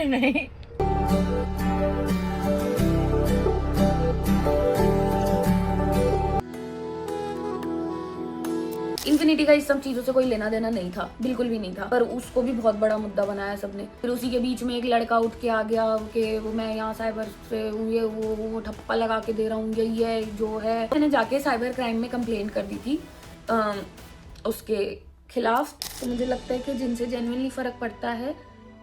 नहीं। इन्फिनिटी का इस सब चीजों से कोई लेना देना नहीं था, बिल्कुल भी नहीं था, पर उसको भी बहुत बड़ा मुद्दा बनाया सबने। फिर उसी के बीच में एक लड़का उठ के आ गया कि वो मैं यहाँ साइबर से ये वो ठप्पा लगा के दे रहा हूँ, ये जो है। मैंने जाके साइबर क्राइम में कंप्लेंट कर दी थी उसके खिलाफ। तो मुझे लगता है कि जिनसे जेन्युइनली फर्क पड़ता है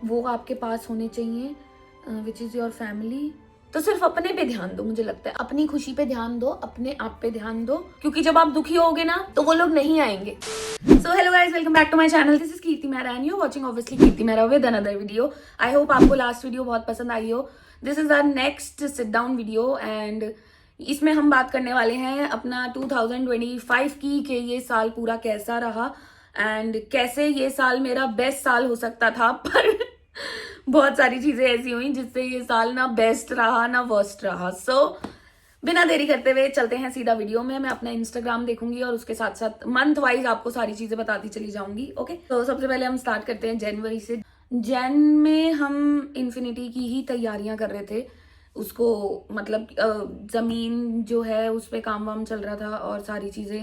वो आपके पास होने चाहिए, विच इज योर फैमिली। तो सिर्फ अपने पे ध्यान दो, मुझे लगता है अपनी खुशी पे ध्यान दो, अपने आप पे ध्यान दो, क्योंकि जब आप दुखी होगे ना तो वो लोग नहीं आएंगे। So hello guys, welcome back to my channel. This is Kirti Mehra and you watching obviously Kirti Mehra with another video. I hope आपको लास्ट वीडियो बहुत पसंद आई हो। This is our next sit down video and इसमें हम बात करने वाले हैं अपना 2025 की कि ये साल पूरा कैसा रहा एंड कैसे ये साल मेरा बेस्ट साल हो सकता था, पर बहुत सारी चीजें ऐसी हुई जिससे ये साल ना बेस्ट रहा ना वर्स्ट रहा। सो बिना देरी करते हुए चलते हैं सीधा वीडियो में। मैं अपना इंस्टाग्राम देखूंगी और उसके साथ साथ मंथ वाइज आपको सारी चीजें बताती चली जाऊंगी। ओके, तो सबसे पहले हम स्टार्ट करते हैं जनवरी से। जैन में हम इन्फिनिटी की ही तैयारियां कर रहे थे, उसको मतलब जमीन जो है उस पर काम वाम चल रहा था और सारी चीजें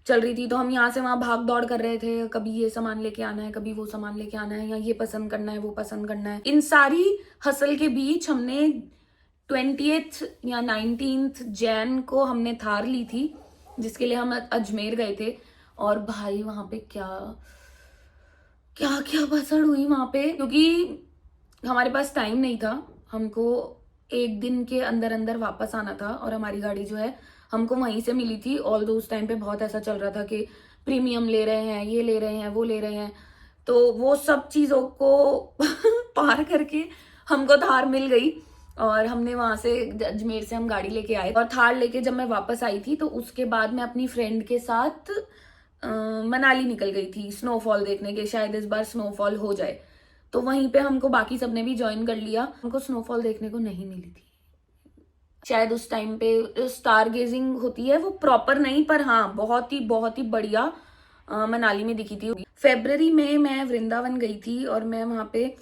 चल रही थी। तो हम यहाँ से वहां भाग दौड़ कर रहे थे, कभी ये सामान लेके आना है, कभी वो सामान लेके आना है, या ये पसंद करना है, वो पसंद करना है। इन सारी हसल के बीच हमने 20th या 19th जैन को हमने थार ली थी, जिसके लिए हम अजमेर गए थे। और भाई वहां पे क्या क्या क्या भसड़ हुई वहां पे, क्योंकि हमारे पास टाइम नहीं था। हमको एक दिन के अंदर अंदर वापस आना था और हमारी गाड़ी जो है हमको वहीं से मिली थी। ऑल दो उस टाइम पे बहुत ऐसा चल रहा था कि प्रीमियम ले रहे हैं, ये ले रहे हैं, वो ले रहे हैं। तो वो सब चीज़ों को पार करके हमको थार मिल गई और हमने वहां से अजमेर से हम गाड़ी लेके आए। और थार लेके जब मैं वापस आई थी तो उसके बाद मैं अपनी फ्रेंड के साथ मनाली निकल गई थी स्नोफॉल देखने के, शायद इस बार स्नोफॉल हो जाए। तो वहीं पे हमको बाकी सबने भी ज्वाइन कर लिया। हमको स्नोफॉल देखने को नहीं मिली थी, शायद उस टाइम पे स्टार गेजिंग होती है वो प्रॉपर नहीं, पर हाँ बहुत ही बढ़िया मनाली में दिखी थी। फरवरी में मैं वृंदावन गई थी और मैं वहाँ पे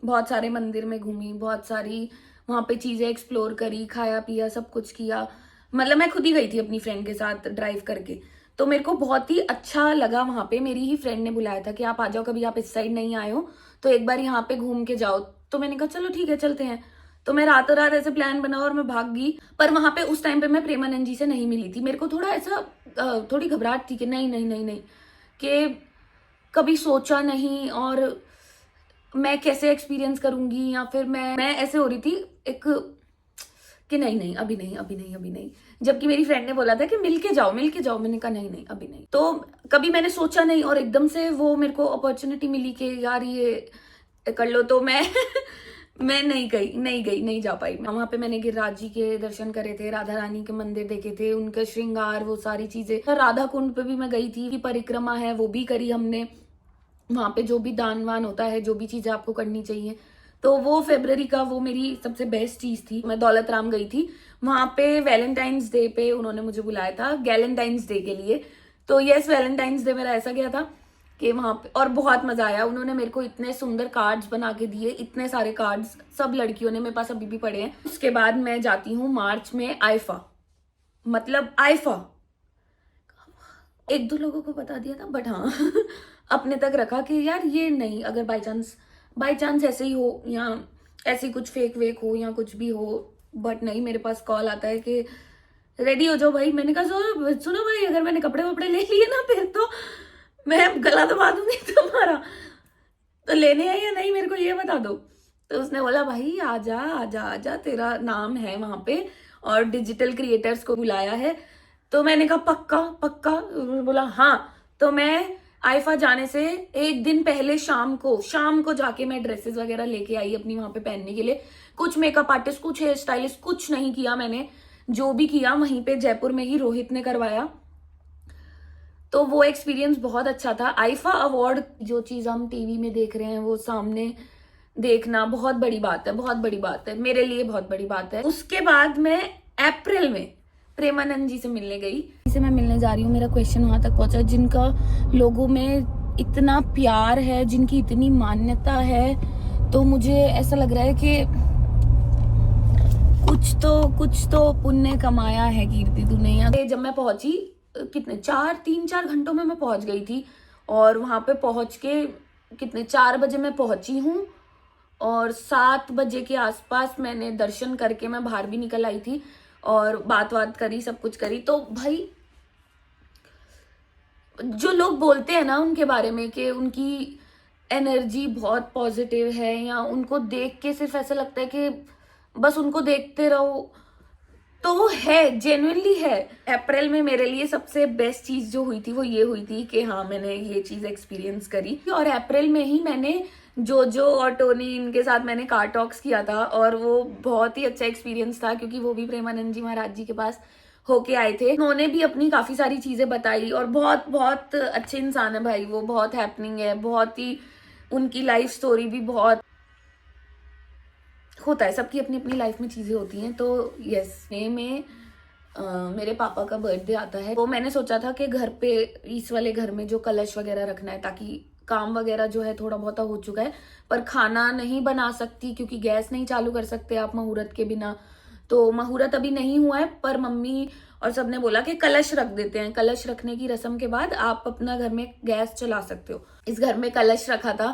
बहुत सारे मंदिर में घूमी, बहुत सारी वहाँ पे चीजें एक्सप्लोर करी, खाया पिया, सब कुछ किया। मतलब मैं खुद ही गई थी अपनी फ्रेंड के साथ ड्राइव करके। तो मेरे को बहुत ही अच्छा लगा वहाँ पे। मेरी ही फ्रेंड ने बुलाया था कि आप आ जाओ, कभी आप इस साइड नहीं आए हो तो एक बार यहाँ पे घूम के जाओ। तो मैंने कहा चलो ठीक है चलते हैं। तो मैं रातों रात ऐसे प्लान बना और मैं भाग गई। पर वहां पे उस टाइम पे मैं प्रेमानंद जी से नहीं मिली थी। मेरे को थोड़ा ऐसा थोड़ी घबराहट थी कि नहीं नहीं नहीं नहीं, कि कभी सोचा नहीं और मैं कैसे एक्सपीरियंस करूंगी, या फिर मैं ऐसे हो रही थी एक कि नहीं नहीं अभी नहीं अभी नहीं अभी नहीं। जबकि मेरी फ्रेंड ने बोला था कि मिल के जाओ मिल के जाओ। मैंने कहा नहीं नहीं अभी नहीं। तो कभी मैंने सोचा नहीं और एकदम से वो मेरे को अपॉर्चुनिटी मिली कि यार ये कर लो। तो मैं मैं नहीं जा पाई। वहां पे मैंने गिरिराज जी के दर्शन करे थे, राधा रानी के मंदिर देखे थे, उनका श्रृंगार, वो सारी चीजें। राधा कुंड पे भी मैं गई थी, परिक्रमा है वो भी करी हमने। वहां पे जो भी दान वान होता है, जो भी चीजें आपको करनी चाहिए, तो वो फरवरी का वो मेरी सबसे बेस्ट चीज थी। मैं दौलत राम गई थी, वहां पे वैलेंटाइंस डे पे उन्होंने मुझे बुलाया था, गैलेंटाइंस डे के लिए। तो यस, वैलेंटाइंस डे मेरा ऐसा गया था कि वहां पे और बहुत मजा आया। उन्होंने मेरे को इतने सुंदर कार्ड्स बना के दिए, इतने सारे कार्ड्स, सब लड़कियों ने, मेरे पास अभी भी पड़े हैं। उसके बाद मैं जाती हूँ मार्च में आईफा, मतलब आईफा एक दो लोगों को बता दिया था, बट हाँ अपने तक रखा कि यार ये नहीं, अगर बाई चांस ऐसे ही हो या ऐसे कुछ फेक वेक हो या कुछ भी हो। बट नहीं, मेरे पास कॉल आता है कि रेडी हो जाओ भाई। मैंने कहा सुनो भाई, अगर मैंने कपड़े वपड़े ले लिए ना फिर तो मैं गला दबा दूंगी तुम्हारा, तो लेने है या नहीं मेरे को ये बता दो। तो उसने बोला भाई आजा आजा आजा, तेरा नाम है वहां पे और डिजिटल क्रिएटर्स को बुलाया है। तो मैंने कहा पक्का पक्का, बोला हाँ। तो मैं आईफा जाने से एक दिन पहले शाम को जाके मैं ड्रेसेस वगैरह लेके आई अपनी वहां पे पहनने के लिए। कुछ मेकअप आर्टिस्ट, कुछ हेयर स्टाइलिस्ट, कुछ नहीं किया मैंने। जो भी किया वहीं पे जयपुर में ही रोहित ने करवाया। तो वो एक्सपीरियंस बहुत अच्छा था। आईफा अवार्ड, जो चीज हम टीवी में देख रहे हैं वो सामने देखना बहुत बड़ी बात है, बहुत बड़ी बात है, मेरे लिए बहुत बड़ी बात है। उसके बाद मैं अप्रैल में प्रेमानंद जी से मिलने गई। से मैं मिलने जा रही हूँ, मेरा क्वेश्चन वहां तक पहुंचा, जिनका लोगों में इतना प्यार है, जिनकी इतनी मान्यता है तो मुझे ऐसा लग रहा है कि कुछ तो पुण्य कमाया है कीर्ति तूने यहाँ। जब मैं पहुंची, कितने 3-4 घंटों में मैं पहुंच गई थी, और वहां पे पहुंच के कितने 4 बजे मैं पहुंची हूँ, और 7 बजे के आसपास मैंने दर्शन करके मैं बाहर भी निकल आई थी और बात करी, सब कुछ करी। तो भाई जो लोग बोलते हैं ना उनके बारे में कि उनकी एनर्जी बहुत पॉजिटिव है, या उनको देख के सिर्फ ऐसा लगता है कि बस उनको देखते रहो, तो वो है, जेन्युइनली है। अप्रैल में मेरे लिए सबसे बेस्ट चीज जो हुई थी वो ये हुई थी कि हाँ, मैंने ये चीज एक्सपीरियंस करी। और अप्रैल में ही मैंने जो और टोनी इनके साथ मैंने कार टॉक्स किया था, और वो बहुत ही अच्छा एक्सपीरियंस था, क्योंकि वो भी प्रेमानंद जी महाराज जी के पास होके आए थे। उन्होंने भी अपनी काफी सारी चीजें बताई, और बहुत बहुत अच्छे इंसान है भाई वो, बहुत हैपनिंग है, बहुत ही उनकी लाइफ स्टोरी भी बहुत होता है, सबकी अपनी अपनी लाइफ में चीजें होती हैं। तो यस, मई में मेरे पापा का बर्थडे आता है, तो मैंने सोचा था कि घर पे इस वाले घर में जो कलश वगैरह रखना है, ताकि काम वगैरह जो है थोड़ा बहुत हो चुका है, पर खाना नहीं बना सकती क्योंकि गैस नहीं चालू कर सकते आप मुहूर्त के बिना। तो मुहूर्त अभी नहीं हुआ है, पर मम्मी और सबने बोला कि कलश रख देते हैं, कलश रखने की रस्म के बाद आप अपना घर में गैस चला सकते हो। इस घर में कलश रखा था,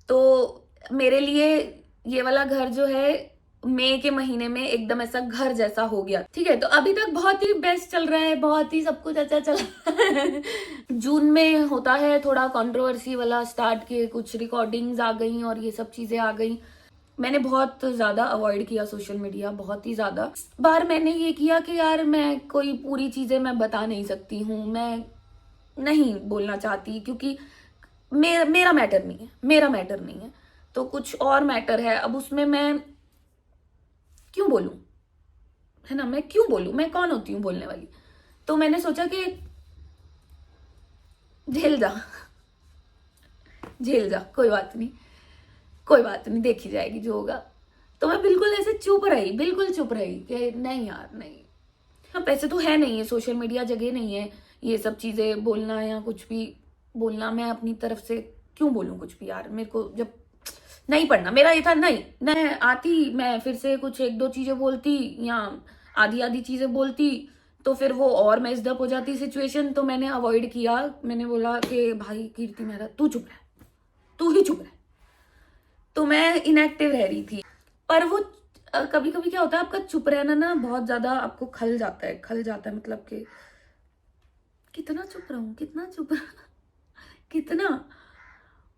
तो मेरे लिए ये वाला घर जो है मई के महीने में एकदम ऐसा घर जैसा हो गया। ठीक है, तो अभी तक बहुत ही बेस्ट चल रहा है, बहुत ही सब कुछ अच्छा चल रहा है। जून में होता है थोड़ा कंट्रोवर्सी वाला स्टार्ट, के कुछ रिकॉर्डिंग्स आ गई और ये सब चीजें आ गई। मैंने बहुत ज्यादा अवॉइड किया सोशल मीडिया, बहुत ही ज्यादा। बार मैंने ये किया कि यार मैं कोई पूरी चीजें मैं बता नहीं सकती हूँ, मैं नहीं बोलना चाहती, क्योंकि मेरा मैटर नहीं है, मेरा मैटर नहीं है, तो कुछ और मैटर है। अब उसमें मैं क्यों बोलूं, है ना, मैं क्यों बोलूं, मैं कौन होती हूँ बोलने वाली। तो मैंने सोचा कि झेल जा झेल जा, कोई बात नहीं, कोई बात नहीं, देखी जाएगी जो होगा। तो मैं बिल्कुल ऐसे चुप रही, बिल्कुल चुप रही कि नहीं यार नहीं। हाँ, पैसे तो है नहीं है, सोशल मीडिया जगह नहीं है ये सब चीजें बोलना या कुछ भी बोलना। मैं अपनी तरफ से क्यों बोलूं कुछ भी यार, मेरे को जब नहीं पढ़ना, मेरा ये था नहीं, मैं आती, मैं फिर से कुछ 1-2 चीजें बोलती या आधी चीजें बोलती, तो फिर वो और मेस्डअप हो जाती सिचुएशन। तो मैंने अवॉइड किया, मैंने बोला कि भाई कीर्ति मेहरा तू चुप रह, तू ही चुप रह। तो मैं इनएक्टिव रह रही थी। पर वो कभी कभी क्या होता है, आपका चुप रहना ना बहुत ज्यादा आपको खल जाता है, मतलब कि कितना चुप रहूं, कितना चुप कितना।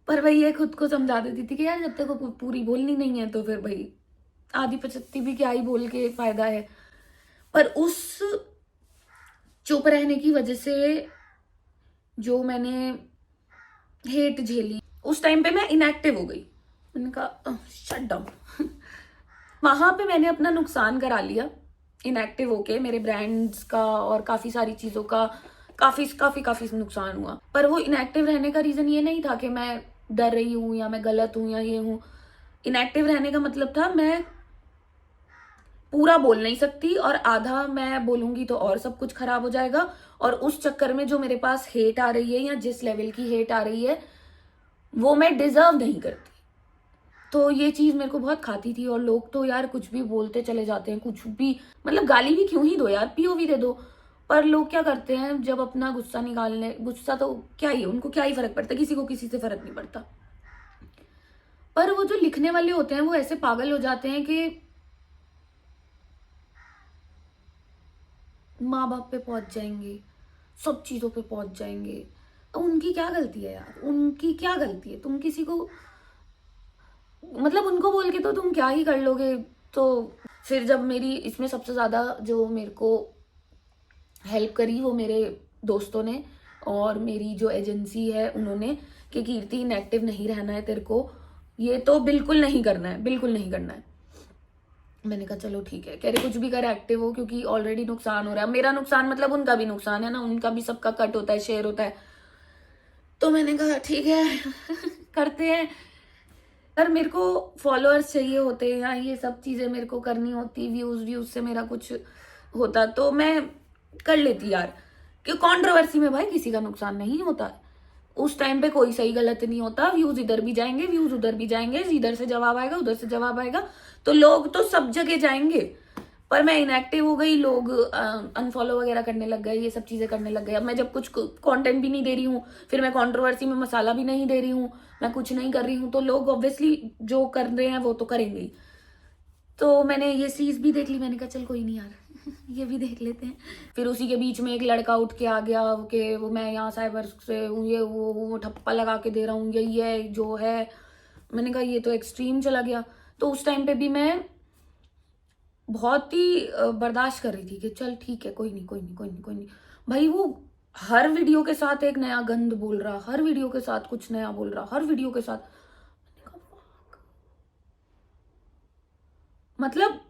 पर वही है, खुद को समझा देती थी कि यार जब तक वो पूरी बोलनी नहीं है तो फिर भाई आधी पचत्ती भी क्या ही बोल के फायदा है। पर उस चुप रहने की वजह से जो मैंने हेट झेली, उस टाइम पे मैं इनएक्टिव हो गई। मैंने कहा शट डाउन। वहां पे मैंने अपना नुकसान करा लिया इनएक्टिव होके, मेरे ब्रांड्स का और काफी सारी चीजों का काफी काफी काफी नुकसान हुआ। पर वो इनएक्टिव रहने का रीजन ये नहीं था कि मैं डर रही हूं या मैं गलत हूं या ये हूं। इनएक्टिव रहने का मतलब था मैं पूरा बोल नहीं सकती, और आधा मैं बोलूंगी तो और सब कुछ खराब हो जाएगा, और उस चक्कर में जो मेरे पास हेट आ रही है या जिस लेवल की हेट आ रही है वो मैं डिजर्व नहीं करती। तो ये चीज मेरे को बहुत खाती थी। और लोग तो यार कुछ भी बोलते चले जाते हैं, कुछ भी, मतलब गाली भी क्यों ही दो यार, पीओवी दे दो। पर लोग क्या करते हैं, जब अपना गुस्सा निकालने, गुस्सा तो क्या ही, उनको क्या ही फर्क पड़ता है, किसी को किसी से फर्क नहीं पड़ता। पर वो जो लिखने वाले होते हैं वो ऐसे पागल हो जाते हैं कि माँ बाप पे पहुंच जाएंगे, सब चीजों पे पहुंच जाएंगे। तो उनकी क्या गलती है यार, उनकी क्या गलती है, तुम किसी को, मतलब उनको बोल के तो तुम क्या ही कर लोगे। तो फिर जब मेरी इसमें सबसे ज्यादा जो मेरे को हेल्प करी वो मेरे दोस्तों ने, और मेरी जो एजेंसी है उन्होंने, कि कीर्ति इनएक्टिव नहीं रहना है तेरे को, ये तो बिल्कुल नहीं करना है, बिल्कुल नहीं करना है। मैंने कहा चलो ठीक है, कह रहे कुछ भी कर एक्टिव हो, क्योंकि ऑलरेडी नुकसान हो रहा है। मेरा नुकसान मतलब उनका भी नुकसान है ना, उनका भी सबका कट होता है, शेयर होता है। तो मैंने कहा ठीक है करते हैं। पर मेरे को फॉलोअर्स चाहिए होते हैं या ये सब चीजें मेरे को करनी होती, व्यूज से मेरा कुछ होता तो मैं कर लेती यार, कि कंट्रोवर्सी में भाई किसी का नुकसान नहीं होता। उस टाइम पे कोई सही गलत नहीं होता, व्यूज इधर भी जाएंगे, व्यूज उधर भी जाएंगे, इधर से जवाब आएगा, उधर से जवाब आएगा, तो लोग तो सब जगह जाएंगे। पर मैं इनएक्टिव हो गई, लोग अनफॉलो वगैरह करने लग गए, ये सब चीजें करने लग गए। अब मैं जब कुछ कंटेंट भी नहीं दे रही हूँ, फिर मैं कंट्रोवर्सी में मसाला भी नहीं दे रही हूँ, मैं कुछ नहीं कर रही हूँ, तो लोग ऑब्वियसली जो कर रहे हैं वो तो करेंगे ही। तो मैंने ये चीज भी देख ली, मैंने कहा चल कोई नहीं यार ये भी देख लेते हैं। फिर उसी के बीच में एक लड़का उठ के आ गया कि वो मैं यहाँ साइबर से ये वो ठप्पा लगा के दे रहा हूँ, यही है जो है। मैंने कहा ये तो एक्सट्रीम चला गया। तो उस टाइम पे भी मैं बहुत ही बर्दाश्त कर रही थी कि चल ठीक है, कोई नहीं कोई नहीं कोई नहीं कोई नहीं। भाई वो हर वीडियो के साथ एक नया गंद बोल रहा, हर वीडियो के साथ कुछ नया बोल रहा, हर वीडियो के साथ। मतलब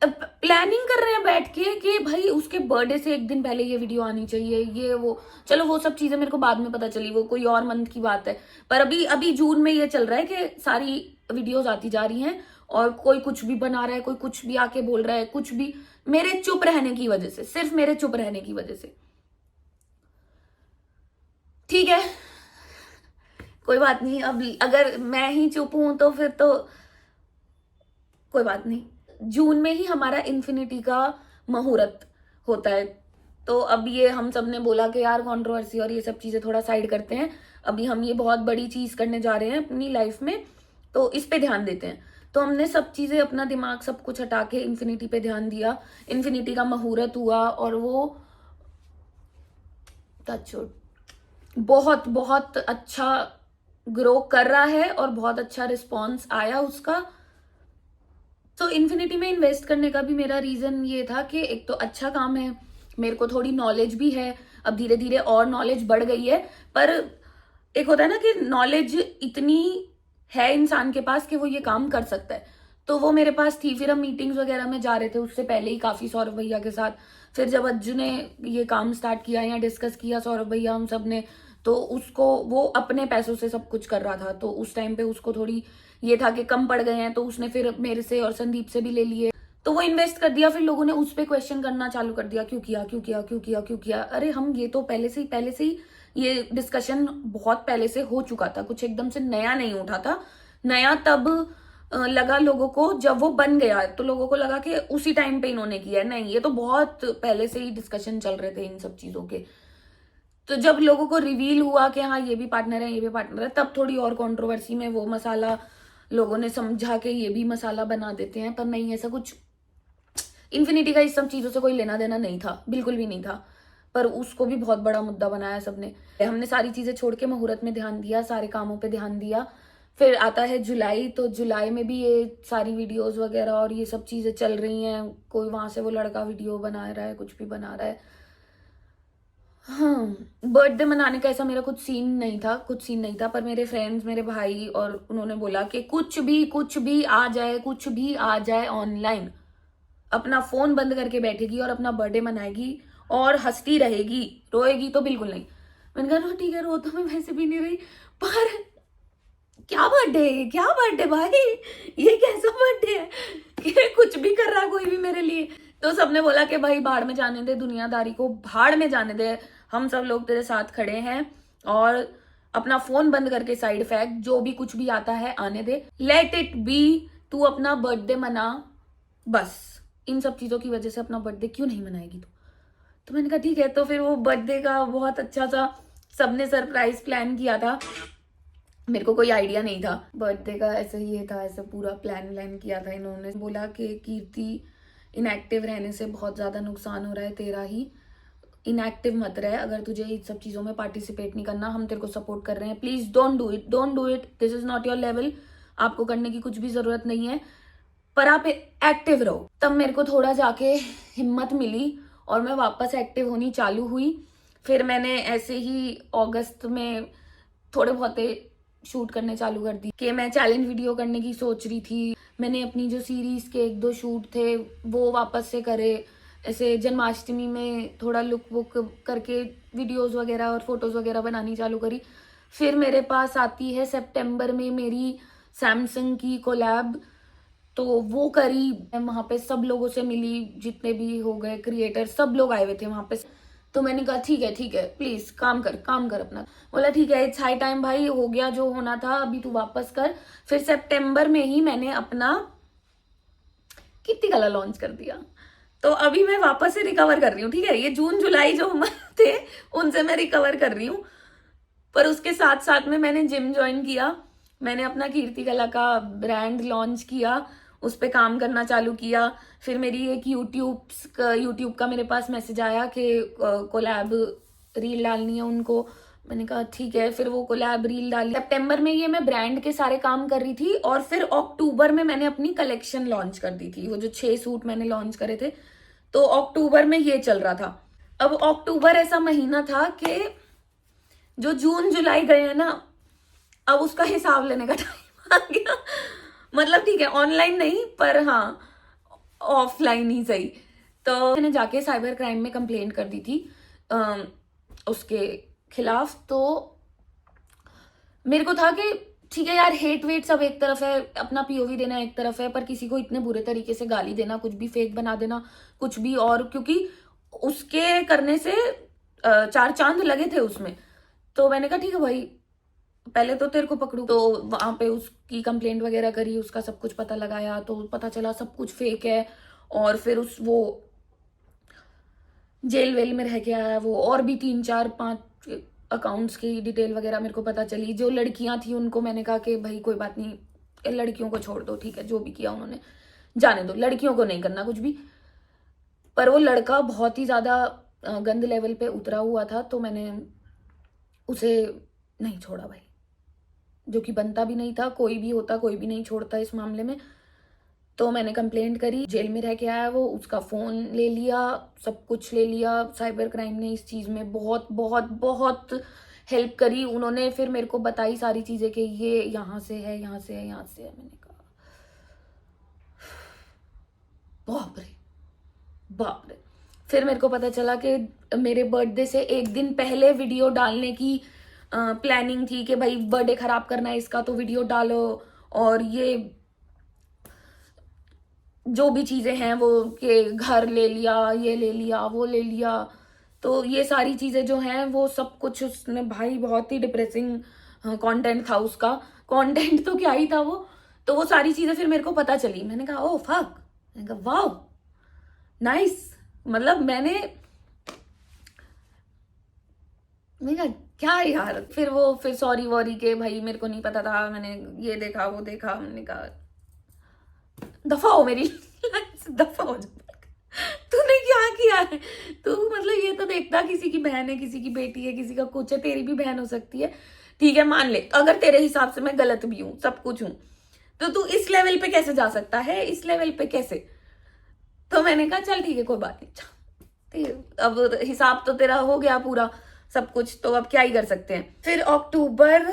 प्लानिंग कर रहे हैं बैठ के कि भाई उसके बर्थडे से एक दिन पहले ये वीडियो आनी चाहिए, ये वो। चलो वो सब चीजें मेरे को बाद में पता चली, वो कोई और मंथ की बात है। पर अभी अभी जून में ये चल रहा है कि सारी वीडियोस आती जा रही हैं और कोई कुछ भी बना रहा है, कोई कुछ भी आके बोल रहा है, कुछ भी मेरे चुप रहने की वजह से, सिर्फ मेरे चुप रहने की वजह से। ठीक है, कोई बात नहीं। अब अगर मैं ही चुप हूं तो फिर तो कोई बात नहीं। जून में ही हमारा इन्फिनिटी का मुहूर्त होता है, तो अब ये हम सब ने बोला कि यार कंट्रोवर्सी और ये सब चीजें थोड़ा साइड करते हैं, अभी हम ये बहुत बड़ी चीज करने जा रहे हैं अपनी लाइफ में, तो इस पे ध्यान देते हैं। तो हमने सब चीजें, अपना दिमाग सब कुछ हटा के इन्फिनिटी पे ध्यान दिया। इन्फिनिटी का मुहूर्त हुआ और वो टचवुड बहुत बहुत अच्छा ग्रो कर रहा है और बहुत अच्छा रिस्पॉन्स आया उसका। तो इन्फिनिटी में इन्वेस्ट करने का भी मेरा रीजन ये था कि एक तो अच्छा काम है, मेरे को थोड़ी नॉलेज भी है, अब धीरे धीरे और नॉलेज बढ़ गई है। पर एक होता है ना कि नॉलेज इतनी है इंसान के पास कि वो ये काम कर सकता है, तो वो मेरे पास थी। फिर हम मीटिंग्स वगैरह में जा रहे थे उससे पहले ही काफी, सौरभ भैया के साथ। फिर जब अज्जू ने ये काम स्टार्ट किया या डिस्कस किया सौरभ भैया हम सब ने, तो उसको वो अपने पैसों से सब कुछ कर रहा था, तो उस टाइम पे उसको थोड़ी ये था कि कम पड़ गए हैं, तो उसने फिर मेरे से और संदीप से भी ले लिए, तो वो इन्वेस्ट कर दिया। फिर लोगों ने उस पर क्वेश्चन करना चालू कर दिया, क्यों किया क्यों किया क्यों किया क्यों किया। अरे हम ये तो पहले से ही ये डिस्कशन बहुत पहले से हो चुका था, कुछ एकदम से नया नहीं उठा था। नया तब लगा लोगों को जब वो बन गया, तो लोगों को लगा कि उसी टाइम पे इन्होंने किया है। नहीं, ये तो बहुत पहले से ही डिस्कशन चल रहे थे इन सब चीजों के। तो जब लोगों को रिवील हुआ कि हाँ ये भी पार्टनर है, ये भी पार्टनर है, तब थोड़ी और कंट्रोवर्सी में वो मसाला लोगों ने समझा कि ये भी मसाला बना देते हैं। पर नहीं, ऐसा कुछ इन्फिनिटी का इस सब चीजों से कोई लेना देना नहीं था, बिल्कुल भी नहीं था। पर उसको भी बहुत बड़ा मुद्दा बनाया सबने। हमने सारी चीजें छोड़ के मुहूर्त में ध्यान दिया, सारे कामों पे ध्यान दिया। फिर आता है जुलाई, तो जुलाई में भी ये सारी वीडियोस वगैरह और ये सब चीजें चल रही हैं। कोई वहां से वो लड़का वीडियो बना रहा है, कुछ भी बना रहा है। हाँ, बर्थडे मनाने का ऐसा मेरा कुछ सीन नहीं था। पर मेरे फ्रेंड्स, मेरे भाई, और उन्होंने बोला कि कुछ भी आ जाए ऑनलाइन, अपना फोन बंद करके बैठेगी और अपना बर्थडे मनाएगी और हंसती रहेगी, रोएगी तो बिल्कुल नहीं। मैंने कहा ठीक है, रो तो मैं वैसे भी नहीं रही, पर क्या बर्थडे भाई, ये कैसा बर्थडे है कि कुछ भी कर रहा कोई भी मेरे लिए। तो सबने बोला कि भाई भाड़ में जाने दे, दुनियादारी को भाड़ में जाने दे, हम सब लोग तेरे साथ खड़े हैं, और अपना फोन बंद करके साइड फेंक, जो भी कुछ भी आता है आने दे, लेट इट बी, तू अपना बर्थडे मना बस। इन सब चीजों की वजह से अपना बर्थडे क्यों नहीं मनाएगी तो मैंने कहा ठीक है। तो फिर वो बर्थडे का बहुत अच्छा सा सबने सरप्राइज प्लान किया था, मेरे को कोई आइडिया नहीं था बर्थडे का, ऐसे ही ये था, ऐसे पूरा प्लान किया था इन्होंने। बोला कि कीर्ति इनएक्टिव रहने से बहुत ज्यादा नुकसान हो रहा है तेरा ही, इनएक्टिव मत रहे, अगर तुझे इन सब चीजों में पार्टिसिपेट नहीं करना, हम तेरे को सपोर्ट कर रहे हैं, please don't do it, this is not your level, आपको करने की कुछ भी जरूरत नहीं है, पर आप एक्टिव रहो। तब मेरे को थोड़ा जाके हिम्मत मिली और मैं वापस एक्टिव होनी चालू हुई। फिर मैंने ऐसे ही अगस्त में थोड़े बहुत शूट करने चालू कर दी कि मैं चैलेंज वीडियो करने की सोच रही थी। मैंने अपनी जो सीरीज के 1-2 शूट थे वो वापस से करे, ऐसे जन्माष्टमी में थोड़ा लुक बुक करके वीडियोस वगैरह और फोटोज वगैरह बनानी चालू करी। फिर मेरे पास आती है सितंबर में मेरी सैमसंग की कोलैब, तो वो करी। मैं वहां पे सब लोगों से मिली, जितने भी हो गए क्रिएटर, सब लोग आए हुए थे वहां पे। तो मैंने कहा ठीक है प्लीज काम कर अपना। बोला ठीक है, इट्स हाई टाइम भाई, हो गया जो होना था, अभी तू वापस कर। फिर सितंबर में ही मैंने अपना कीर्ति कला लॉन्च कर दिया। तो अभी मैं वापस से रिकवर कर रही हूँ, ठीक है। ये जून जुलाई जो थे उनसे मैं रिकवर कर रही हूँ, पर उसके साथ साथ में मैंने जिम ज्वाइन किया, मैंने अपना कीर्ति कला का ब्रांड लॉन्च किया, उस पर काम करना चालू किया। फिर मेरी एक यूट्यूब का मेरे पास मैसेज आया कि कोलैब रील डालनी है उनको। मैंने कहा ठीक है, फिर वो कोलैब रील डाली। सितंबर में ये मैं ब्रांड के सारे काम कर रही थी, और फिर अक्टूबर में मैंने अपनी कलेक्शन लॉन्च कर दी थी। वो जो 6 सूट मैंने लॉन्च करे थे, तो अक्टूबर में ये चल रहा था। अब अक्टूबर ऐसा महीना था कि जो जून जुलाई गए हैं ना, अब उसका हिसाब लेने का टाइम आ गया। मतलब ठीक है, ऑनलाइन नहीं, पर हाँ ऑफलाइन ही सही। तो मैंने जाके साइबर क्राइम में कंप्लेंट कर दी थी उसके खिलाफ। तो मेरे को था कि ठीक है यार, हेट वेट सब एक तरफ है, अपना पीओवी देना एक तरफ है, पर किसी को इतने बुरे तरीके से गाली देना, कुछ भी फेक बना देना, कुछ भी, और क्योंकि उसके करने से 4 चांद लगे थे उसमें। तो मैंने कहा ठीक है भाई, पहले तो तेरे को पकड़ू। तो वहां पे उसकी कंप्लेंट वगैरह करी, उसका सब कुछ पता लगाया, तो पता चला सब कुछ फेक है। और फिर वो जेल वेल में रह के आया वो, और भी 3 4 5 अकाउंट्स की डिटेल वगैरह मेरे को पता चली। जो लड़कियां थी उनको मैंने कहा कि भाई कोई बात नहीं, लड़कियों को छोड़ दो, ठीक है, जो भी किया उन्होंने जाने दो, लड़कियों को नहीं करना कुछ भी। पर वो लड़का बहुत ही ज्यादा गंद लेवल पे उतरा हुआ था, तो मैंने उसे नहीं छोड़ा भाई, जो कि बनता भी नहीं था। कोई भी होता, कोई भी नहीं छोड़ता इस मामले में। तो मैंने कंप्लेंट करी, जेल में रह के आया वो, उसका फोन ले लिया, सब कुछ ले लिया। साइबर क्राइम ने इस चीज में बहुत बहुत बहुत हेल्प करी। उन्होंने फिर मेरे को बताई सारी चीजें कि ये यहाँ से है, यहाँ से है, यहाँ से है। मैंने कहा बाप रे बाप रे। फिर मेरे को पता चला कि मेरे बर्थडे से एक दिन पहले वीडियो डालने की प्लानिंग थी कि भाई बर्थडे खराब करना है इसका, तो वीडियो डालो, और ये जो भी चीजें हैं वो, कि घर ले लिया, ये ले लिया, वो ले लिया। तो ये सारी चीजें जो हैं वो सब कुछ उसने, भाई बहुत ही डिप्रेसिंग कंटेंट था उसका। कंटेंट तो क्या ही था वो। तो वो सारी चीजें फिर मेरे को पता चली। मैंने कहा ओ फक, मैंने कहा वाओ नाइस। मतलब मैंने कहा क्या यार। फिर सॉरी वॉरी के भाई मेरे को नहीं पता था, मैंने ये देखा वो देखा। मैंने कहा दफा हो मेरी लाइफ से, दफा हो जा, तूने क्या किया है तू। मतलब ये तो देखता, किसी की बहन है, किसी की बेटी है, किसी का कुछ है, तेरी भी बहन हो सकती है, ठीक है मान ले। अगर तेरे हिसाब से मैं गलत भी हूं, सब कुछ हूं, तो तू इस लेवल पे कैसे जा सकता है, इस लेवल पे कैसे। तो मैंने कहा चल ठीक है कोई बात नहीं, अब हिसाब तो तेरा हो गया पूरा सब कुछ, तो अब क्या ही कर सकते हैं। फिर अक्टूबर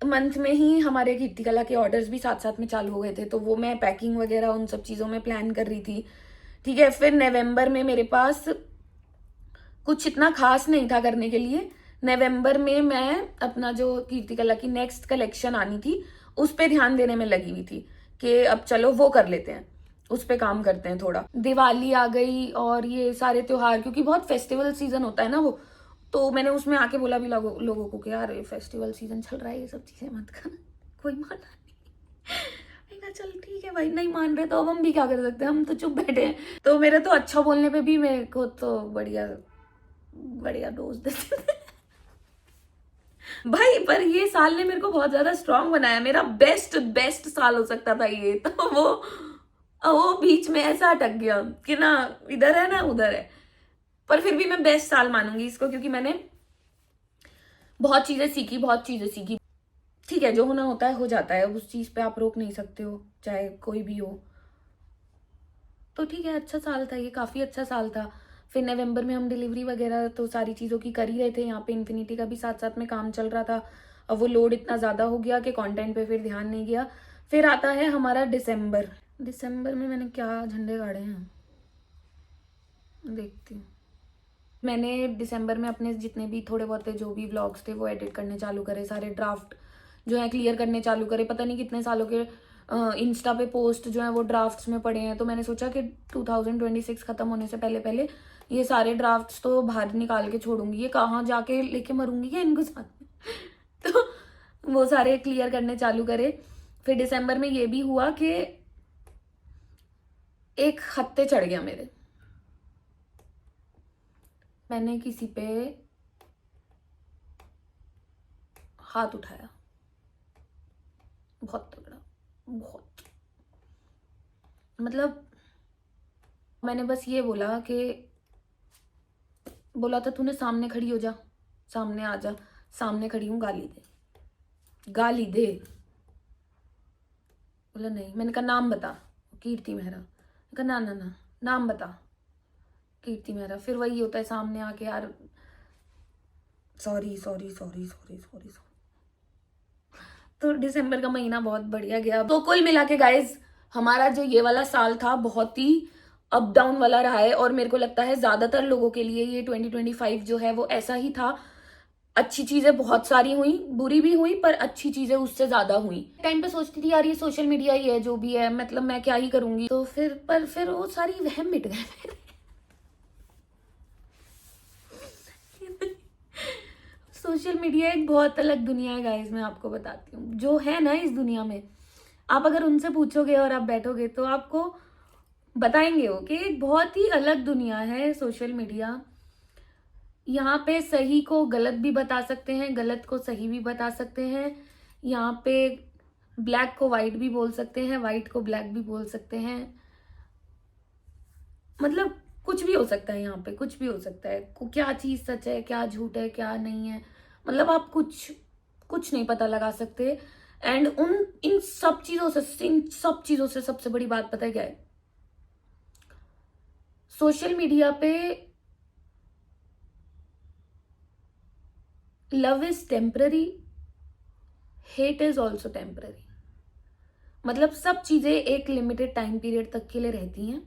मंथ में ही हमारे कीर्ति कला के ऑर्डर्स भी साथ साथ में चालू हो गए थे, तो वो मैं पैकिंग वगैरह उन सब चीजों में प्लान कर रही थी, ठीक है। फिर नवंबर में मेरे पास कुछ इतना खास नहीं था करने के लिए। नवंबर में मैं अपना जो कीर्ति कला की नेक्स्ट कलेक्शन आनी थी उस पर ध्यान देने में लगी हुई थी कि अब चलो वो कर लेते हैं, उस पे काम करते हैं थोड़ा। दिवाली आ गई और ये सारे त्योहार, क्योंकि बहुत फेस्टिवल सीजन होता है ना वो, तो मैंने उसमें आके बोला भी लोगों को कि यार ये फेस्टिवल सीजन चल रहा है, ये सब चीजें मत करना। कोई माना नहीं। कहा चल ठीक है भाई, नहीं मान रहे तो अब हम भी क्या कर सकते हैं, हम तो चुप बैठे हैं। तो मेरे तो अच्छा बोलने पे भी मेरे को तो बढ़िया बढ़िया दोस्त देते थे भाई। पर ये साल ने मेरे को बहुत ज्यादा स्ट्रांग बनाया, मेरा बेस्ट साल हो सकता था ये। तो वो बीच में ऐसा अटक गया कि ना इधर है ना उधर है। पर फिर भी मैं बेस्ट साल मानूंगी इसको, क्योंकि मैंने बहुत चीजें सीखी। ठीक है, जो होना होता है हो जाता है, उस चीज पे आप रोक नहीं सकते हो, चाहे कोई भी हो। तो ठीक है, अच्छा साल था ये, काफी अच्छा साल था। फिर नवंबर में हम डिलीवरी वगैरह तो सारी चीजों की कर ही रहे थे, यहाँ पे इन्फिनिटी का भी साथ साथ में काम चल रहा था। अब वो लोड इतना ज्यादा हो गया कि कंटेंट पे फिर ध्यान नहीं गया। फिर आता है हमारा दिसंबर में मैंने क्या झंडे गाड़े हैं देखती हूँ। मैंने दिसंबर में अपने जितने भी थोड़े बहुत जो भी व्लॉग्स थे वो एडिट करने चालू करे, सारे ड्राफ्ट जो है क्लियर करने चालू करे। पता नहीं कितने सालों के इंस्टा पे पोस्ट जो है वो ड्राफ्ट्स में पड़े हैं। तो मैंने सोचा कि 2026 खत्म होने से पहले ये सारे ड्राफ्ट्स तो बाहर निकाल के छोड़ूंगी, ये कहाँ जाके लेके मरूंगी क्या इनको साथ में। तो वो सारे क्लियर करने चालू करे। फिर दिसंबर में ये भी हुआ कि एक हत्ते चढ़ गया मेरे, मैंने किसी पे हाथ उठाया, बहुत तगड़ा, बहुत, मतलब मैंने बस ये बोला कि बोला था तूने सामने खड़ी हो जा, सामने आ जा, सामने खड़ी हूँ, गाली दे, गाली दे। बोला नहीं, मैंने कहा नाम बता, कीर्ति मेहरा। मैंने कहा ना ना ना, नाम बता, कीर्ति मेहरा। फिर वही होता है सामने आके, यार sorry sorry sorry sorry sorry. तो दिसंबर का महीना बहुत बढ़िया गया। तो कुल मिला के गाइज हमारा जो ये वाला साल था बहुत ही अप डाउन वाला रहा है, और मेरे को लगता है ज्यादातर लोगों के लिए ये 2025 जो है वो ऐसा ही था। अच्छी चीजें बहुत सारी हुई, बुरी भी हुई, पर अच्छी चीजें उससे ज्यादा हुई। टाइम पे सोचती थी यार ये सोशल मीडिया ही है, जो भी है, मतलब मैं क्या ही करूंगी। तो फिर वो सारी वहम मिट गए। सोशल मीडिया एक बहुत अलग दुनिया है गाइज, मैं आपको बताती हूँ। जो है ना इस दुनिया में, आप अगर उनसे पूछोगे और आप बैठोगे तो आपको बताएंगे वो कि एक बहुत ही अलग दुनिया है सोशल मीडिया। यहाँ पे सही को गलत भी बता सकते हैं, गलत को सही भी बता सकते हैं। यहाँ पे ब्लैक को वाइट भी बोल सकते हैं, वाइट को ब्लैक भी बोल सकते हैं। मतलब कुछ भी हो सकता है यहाँ पे, कुछ भी हो सकता है। क्या चीज सच है, क्या झूठ है, क्या नहीं है, मतलब आप कुछ नहीं पता लगा सकते। एंड इन सब चीजों से सबसे बड़ी बात पता है क्या है? सोशल मीडिया पे love is temporary, hate is also temporary. मतलब सब चीजें एक लिमिटेड टाइम पीरियड तक के लिए रहती हैं,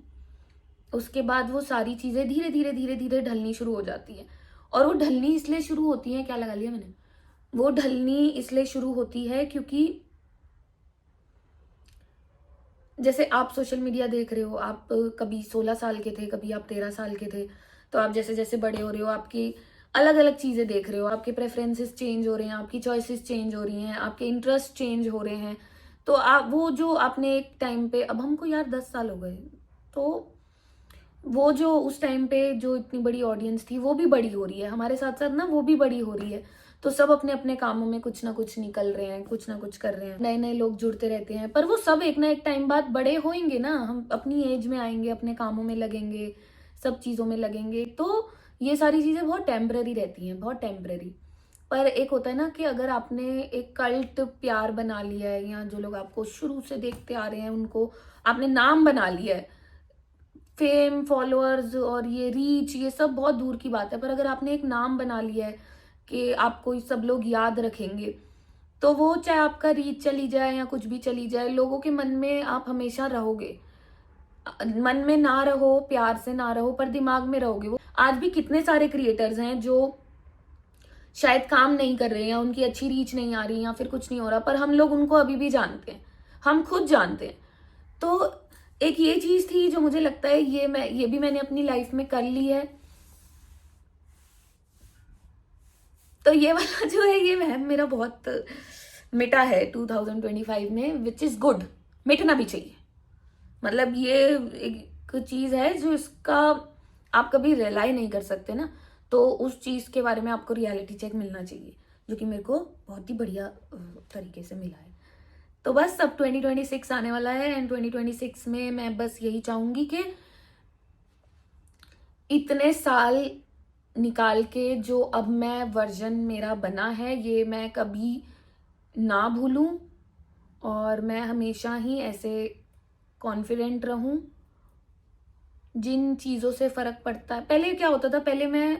उसके बाद वो सारी चीजें धीरे धीरे धीरे धीरे ढलनी शुरू हो जाती है। और वो ढलनी इसलिए शुरू होती है, क्या लगा लिया मैंने, वो ढलनी इसलिए शुरू होती है क्योंकि जैसे आप सोशल मीडिया देख रहे हो, आप कभी 16 साल के थे, कभी आप 13 साल के थे, तो आप जैसे जैसे बड़े हो रहे हो आपकी अलग अलग चीजें देख रहे हो, आपके प्रेफरेंसेस चेंज हो रहे हैं, आपकी चॉइसेस चेंज हो रही हैं, आपके इंटरेस्ट चेंज हो रहे हैं। तो आप वो जो आपने एक टाइम पे, अब हमको यार 10 साल हो गए, तो वो जो उस टाइम पे जो इतनी बड़ी ऑडियंस थी वो भी बड़ी हो रही है, हमारे साथ साथ ना वो भी बड़ी हो रही है। तो सब अपने अपने कामों में कुछ ना कुछ निकल रहे हैं, कुछ ना कुछ कर रहे हैं, नए नए लोग जुड़ते रहते हैं। पर वो सब एक ना एक टाइम बाद बड़े होंगे ना, हम अपनी एज में आएंगे, अपने कामों में लगेंगे, सब चीज़ों में लगेंगे। तो ये सारी चीज़ें बहुत टेम्पररी रहती हैं, बहुत टेम्पररी। पर एक होता है ना कि अगर आपने एक कल्ट प्यार बना लिया है, या जो लोग आपको शुरू से देखते आ रहे हैं उनको आपने नाम बना लिया है, फेम, फॉलोअर्स और ये रीच, ये सब बहुत दूर की बात है। पर अगर आपने एक नाम बना लिया है कि आपको सब लोग याद रखेंगे, तो वो चाहे आपका रीच चली जाए या कुछ भी चली जाए, लोगों के मन में आप हमेशा रहोगे। मन में ना रहो, प्यार से ना रहो, पर दिमाग में रहोगे। वो आज भी कितने सारे क्रिएटर्स हैं जो शायद काम नहीं कर रहे हैं, या उनकी अच्छी रीच नहीं आ रही, या फिर कुछ नहीं हो रहा, पर हम लोग उनको अभी भी जानते हैं, हम खुद जानते हैं। तो एक ये चीज थी जो मुझे लगता है ये भी मैंने अपनी लाइफ में कर ली है। तो ये वाला जो है ये वहम मेरा बहुत मिटा है 2025 में, विच इज गुड, मिटना भी चाहिए। मतलब ये एक चीज है जो इसका आप कभी रिलाई नहीं कर सकते ना, तो उस चीज के बारे में आपको रियलिटी चेक मिलना चाहिए, जो कि मेरे को बहुत ही बढ़िया तरीके से मिला है। तो बस अब 2026 आने वाला है, एंड 2026 में मैं बस यही चाहूंगी कि इतने साल निकाल के जो अब मैं वर्जन मेरा बना है, ये मैं कभी ना भूलूं, और मैं हमेशा ही ऐसे कॉन्फिडेंट रहूं। जिन चीज़ों से फ़र्क पड़ता है, पहले क्या होता था, पहले मैं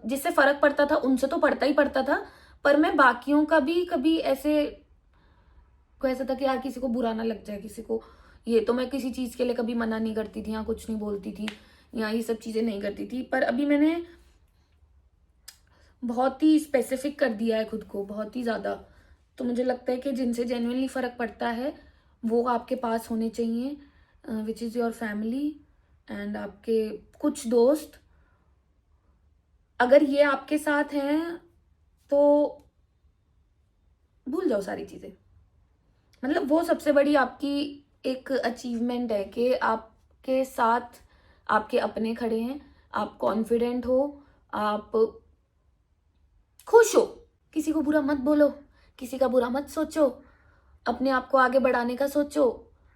जिससे फ़र्क पड़ता था उनसे तो पड़ता ही पड़ता था, पर मैं बाकियों का भी कभी ऐसे को ऐसा था कि यार किसी को बुरा ना लग जाए, किसी को ये, तो मैं किसी चीज़ के लिए कभी मना नहीं करती थी, या कुछ नहीं बोलती थी, या ये सब चीज़ें नहीं करती थी। पर अभी मैंने बहुत ही स्पेसिफिक कर दिया है खुद को, बहुत ही ज़्यादा। तो मुझे लगता है कि जिनसे जेन्युइनली फ़र्क पड़ता है वो आपके पास होने चाहिए, which is your family, and आपके कुछ दोस्त, अगर ये आपके साथ हैं तो भूल जाओ सारी चीजें। मतलब वो सबसे बड़ी आपकी एक अचीवमेंट है कि आपके साथ आपके अपने खड़े हैं, आप कॉन्फिडेंट हो, आप खुश हो। किसी को बुरा मत बोलो, किसी का बुरा मत सोचो, अपने आप को आगे बढ़ाने का सोचो,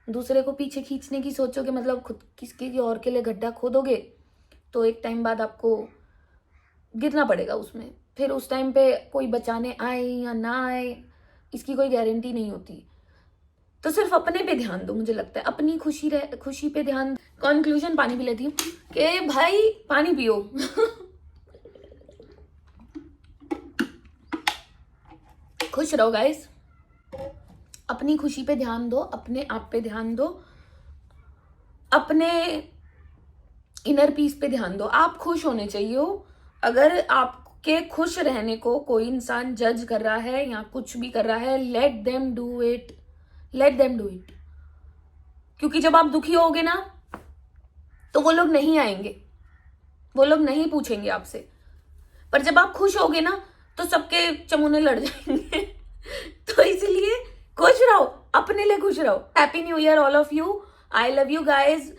दूसरे को पीछे खींचने की सोचो कि मतलब खुद किसी और के लिए गड्ढा खोदोगे तो एक टाइम बाद आपको गिरना पड़ेगा उसमें। फिर उस टाइम पे कोई बचाने आए या ना आए इसकी कोई गारंटी नहीं होती। तो सिर्फ अपने पे ध्यान दो, मुझे लगता है अपनी खुशी पे ध्यान। कंक्लूजन, पानी पी लेती हूँ कि भाई पानी पियो। खुश रहो गाइस, अपनी खुशी पे ध्यान दो, अपने आप पे ध्यान दो, अपने इनर पीस पे ध्यान दो। आप खुश होने चाहिए हो। अगर आपके खुश रहने को कोई इंसान जज कर रहा है या कुछ भी कर रहा है, let them do it, let them do it. क्योंकि जब आप दुखी होगे ना तो वो लोग नहीं आएंगे, वो लोग नहीं पूछेंगे आपसे। पर जब आप खुश होगे ना तो सबके चमुने लड़ जाएंगे। तो इसलिए खुश रहो, अपने लिए खुश रहो। Happy new year all of you, I love you guys.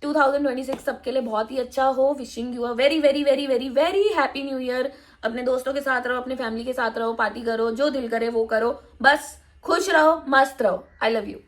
2026 सबके लिए बहुत ही अच्छा हो। Wishing you a very very very very very happy new year. अपने दोस्तों के साथ रहो, अपने फैमिली के साथ रहो, पार्टी करो, जो दिल करे वो करो, बस खुश रहो, मस्त रहो। I love you.